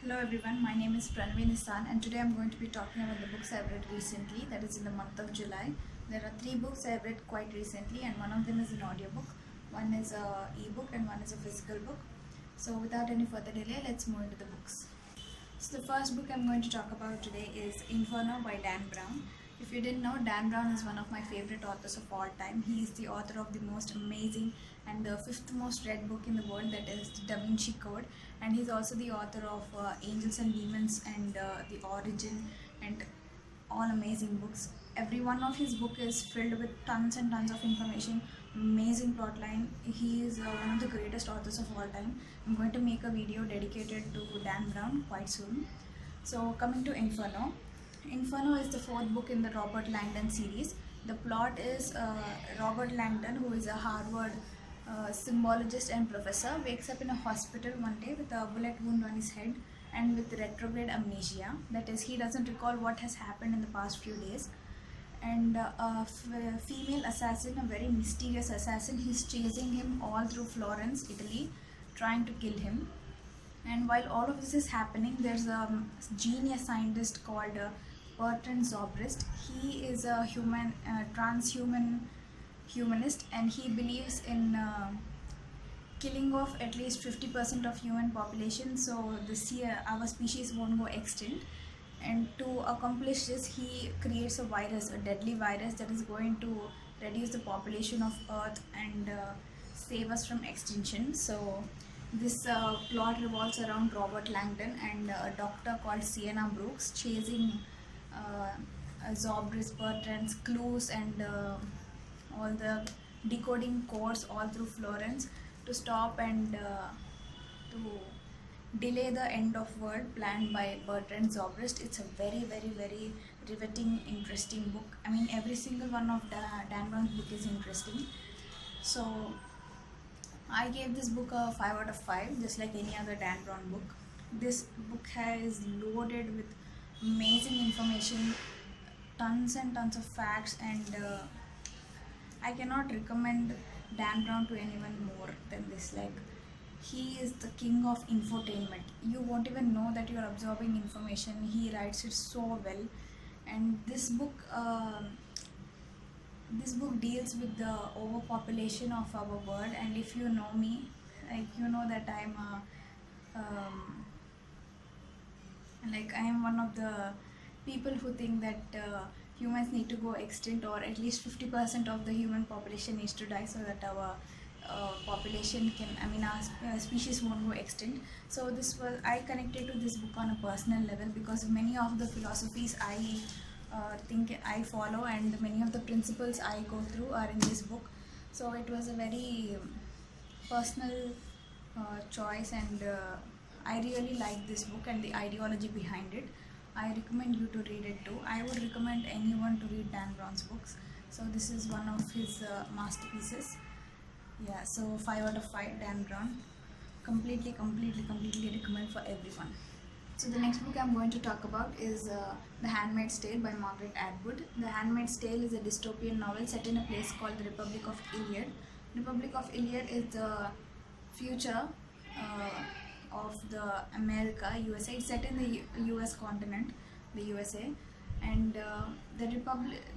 Hello everyone, my name is Pranvi Nissan and today I'm going to be talking about the books I've read recently, that is in the month of July. There are three books I've read quite recently and one of them is an audiobook, one is a ebook and one is a physical book. So without any further delay, let's move into the books. So the first book I'm going to talk about today is Inferno by Dan Brown. If you didn't know, Dan Brown is one of my favorite authors of all time. He is the author of the most amazing and the fifth most read book in the world, that is the Da Vinci Code, and he's also the author of Angels and Demons and The Origin and all amazing books. Every one of his book is filled with tons and tons of information, amazing plotline. He is one of the greatest authors of all time. I'm going to make a video dedicated to Dan Brown quite soon. So coming to Inferno. Inferno is the fourth book in the Robert Langdon series. The plot is Robert Langdon, who is a Harvard symbologist and professor, wakes up in a hospital one day with a bullet wound on his head and with retrograde amnesia. That is, he doesn't recall what has happened in the past few days. And a female assassin, a very mysterious assassin, is chasing him all through Florence, Italy, trying to kill him. And while all of this is happening, there's a genius scientist called Bertrand Zobrist. He is a transhuman humanist, and he believes in killing off at least 50% of human population, so our species won't go extinct. And to accomplish this, he creates a virus, a deadly virus that is going to reduce the population of Earth and save us from extinction. So this plot revolves around Robert Langdon and a doctor called Sienna Brooks chasing Zobrist, Bertrand's clues and all the decoding codes all through Florence to stop and to delay the end of world planned by Bertrand Zobrist. It's a very, very, very riveting, interesting book. I mean, every single one of Dan Brown's book is interesting. So I gave this book a 5 out of 5, just like any other Dan Brown book. This book is loaded with amazing information, tons and tons of facts, and I cannot recommend Dan Brown to anyone more than this. Like, he is the king of infotainment. You won't even know that you're absorbing information. He writes it so well, and this book deals with the overpopulation of our world. And if you know me, like, you know that I am one of the people who think that humans need to go extinct, or at least 50% of the human population needs to die, so that our population can, our species won't go extinct. So I connected to this book on a personal level because many of the philosophies I think I follow and many of the principles I go through are in this book. So it was a very personal choice, and I really like this book and the ideology behind it. I recommend you to read it too. I would recommend anyone to read Dan Brown's books. So this is one of his masterpieces. Yeah, so 5 out of 5 Dan Brown. Completely recommend for everyone. So the next book I'm going to talk about is The Handmaid's Tale by Margaret Atwood. The Handmaid's Tale is a dystopian novel set in a place called the Republic of Iliad. Republic of Iliad is the future of the America, USA. It's set in the US continent, the USA. And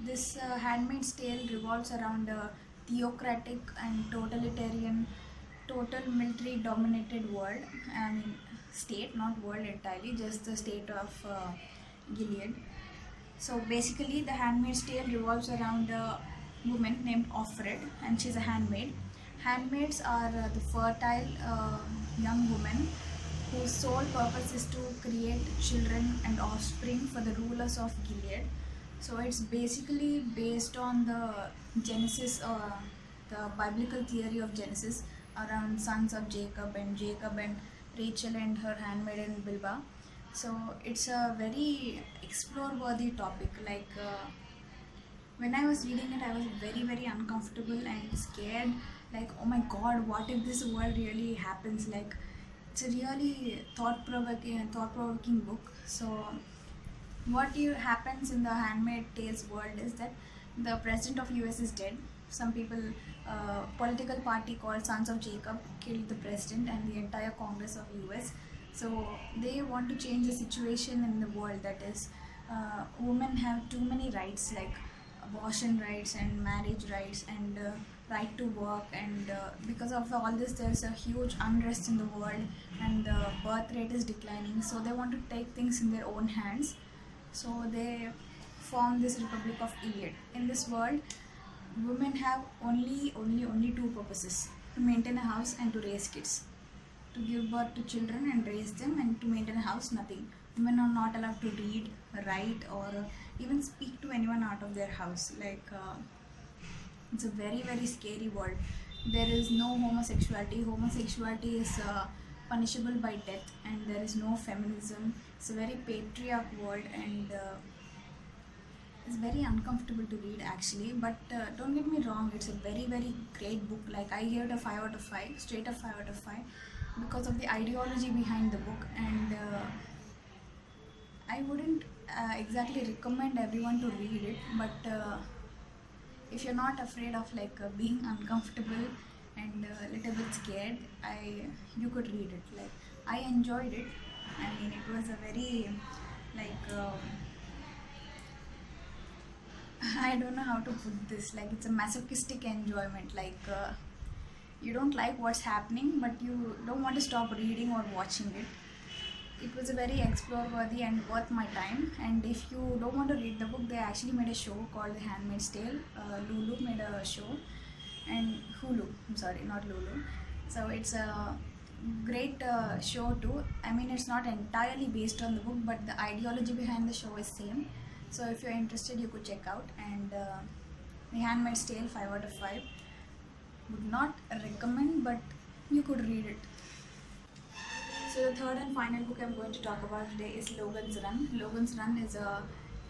this Handmaid's Tale revolves around a theocratic and totalitarian, total military dominated world. I mean, state, not world entirely, just the state of Gilead. So basically, the Handmaid's Tale revolves around a woman named Offred, and she's a handmaid. Handmaids are the fertile young women whose sole purpose is to create children and offspring for the rulers of Gilead. So it's basically based on the Genesis, the biblical theory of Genesis around sons of Jacob and Rachel and her handmaiden Bilhah. So it's a very explore-worthy topic. Like, when I was reading it, I was very, very uncomfortable and scared. Like, oh my God, what if this world really happens? Like, it's a really thought-provoking book. So what happens in the Handmaid's Tale's world is that the president of US is dead. Some people, political party called Sons of Jacob, killed the president and the entire Congress of US. So they want to change the situation in the world, that is, women have too many rights like abortion rights and marriage rights and right to work, and because of all this there's a huge unrest in the world, and the birth rate is declining, so they want to take things in their own hands. So they form this Republic of Iliad. In this world, women have only two purposes: to maintain a house and to raise kids, to give birth to children and raise them, and to maintain a house, nothing. Women are not allowed to read, write, or even speak to anyone out of their house. It's a very scary world. There is no homosexuality. Homosexuality is punishable by death, and there is no feminism. It's a very patriarch world, and it's very uncomfortable to read actually. But don't get me wrong, it's a very great book. Like, I gave it a 5 out of 5, straight up 5 out of 5, because of the ideology behind the book. And I wouldn't exactly recommend everyone to read it, but if you're not afraid of being uncomfortable and a little bit scared, you could read it. Like, I enjoyed it. I mean, it was a very like I don't know how to put this. Like, it's a masochistic enjoyment. You don't like what's happening, but you don't want to stop reading or watching it. It was a very explore worthy and worth my time. And if you don't want to read the book, they actually made a show called The Handmaid's Tale. Lulu made a show, and Hulu. I'm sorry, not Lulu. So it's a great show too. I mean, it's not entirely based on the book, but the ideology behind the show is same. So if you're interested, you could check out. And The Handmaid's Tale, 5 out of 5. Would not recommend, but you could read it. So the third and final book I'm going to talk about today is Logan's Run. Logan's Run is a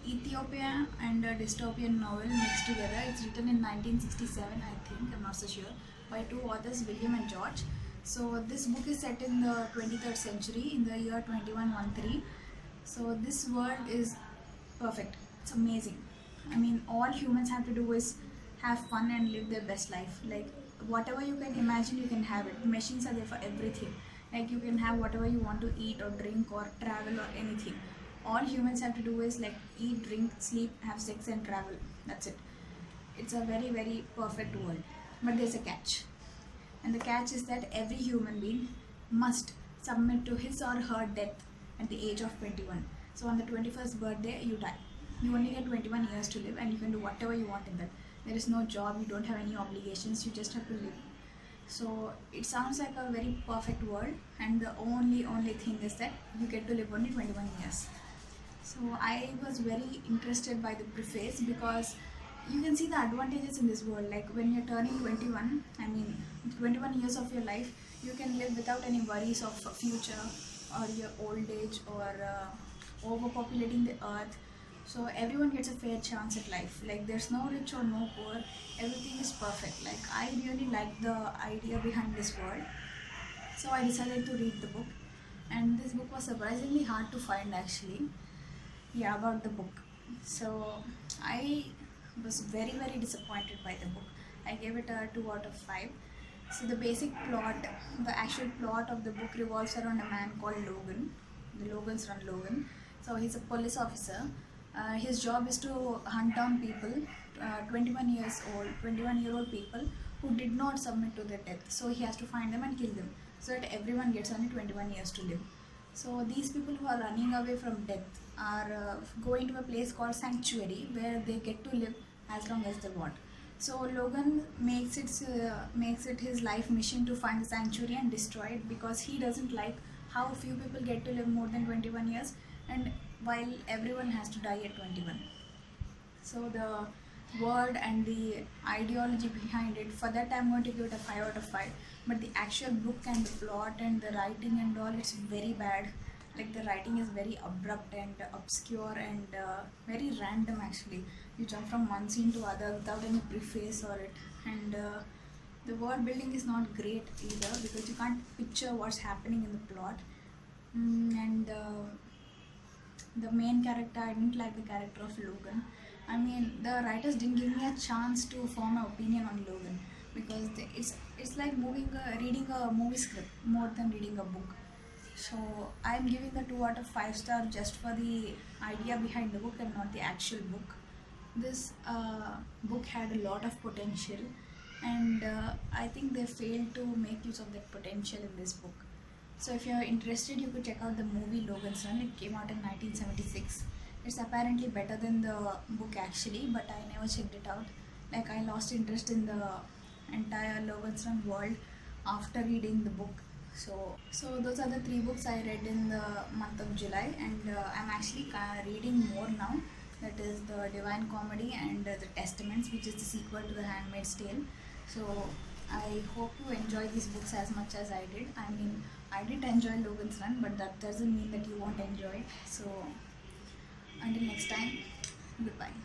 Ethiopia and a dystopian novel mixed together. It's written in 1967, I think, I'm not so sure, by two authors, William and George. So this book is set in the 23rd century, in the year 2113. So this world is perfect. It's amazing. I mean, all humans have to do is have fun and live their best life. Like, whatever you can imagine, you can have it. Machines are there for everything. Like, you can have whatever you want to eat or drink or travel or anything. All humans have to do is eat, drink, sleep, have sex and travel. That's it. It's a very perfect world. But there's a catch. And the catch is that every human being must submit to his or her death at the age of 21. So on the 21st birthday, you die. You only get 21 years to live, and you can do whatever you want in that. There is no job, you don't have any obligations, you just have to live. So it sounds like a very perfect world, and the only thing is that you get to live only 21 years. So I was very interested by the preface, because you can see the advantages in this world. Like, when you're turning 21, I mean 21 years of your life, you can live without any worries of future or your old age or overpopulating the earth. So everyone gets a fair chance at life. Like, there's no rich or no poor, everything is perfect. Like, I really like the idea behind this world, so I decided to read the book. And this book was surprisingly hard to find actually. Yeah, about the book. So I was very disappointed by the book. I gave it a 2 out of 5. So the basic plot, the actual plot of the book revolves around a man called Logan. The Logan's Run Logan. So he's a police officer. His job is to hunt down people, 21-year-old people who did not submit to their death. So he has to find them and kill them, so that everyone gets only 21 years to live. So these people who are running away from death are going to a place called Sanctuary, where they get to live as long as they want. So Logan makes it his life mission to find the sanctuary and destroy it, because he doesn't like how few people get to live more than 21 years, and while everyone has to die at 21. So the word and the ideology behind it, for that I'm going to give it a 5 out of 5. But the actual book and the plot and the writing and all, it's very bad. Like, the writing is very abrupt and obscure and very random actually. You jump from one scene to other without any preface or it. And the word building is not great either, because you can't picture what's happening in the plot. And the main character, I didn't like the character of Logan. I mean, the writers didn't give me a chance to form an opinion on Logan, because it's like reading a movie script more than reading a book. So I'm giving the 2 out of 5 star just for the idea behind the book and not the actual book. This book had a lot of potential, and I think they failed to make use of that potential in this book. So if you're interested, you could check out the movie Logan's Run. It came out in 1976. It's apparently better than the book actually, but I never checked it out. Like, I lost interest in the entire Logan's Run world after reading the book. So those are the 3 books I read in the month of July, and I'm actually reading more now. That is the Divine Comedy and the Testaments, which is the sequel to The Handmaid's Tale. So I hope you enjoy these books as much as I did. I mean, I did enjoy Logan's Run, but that doesn't mean that you won't enjoy it. So until next time, goodbye.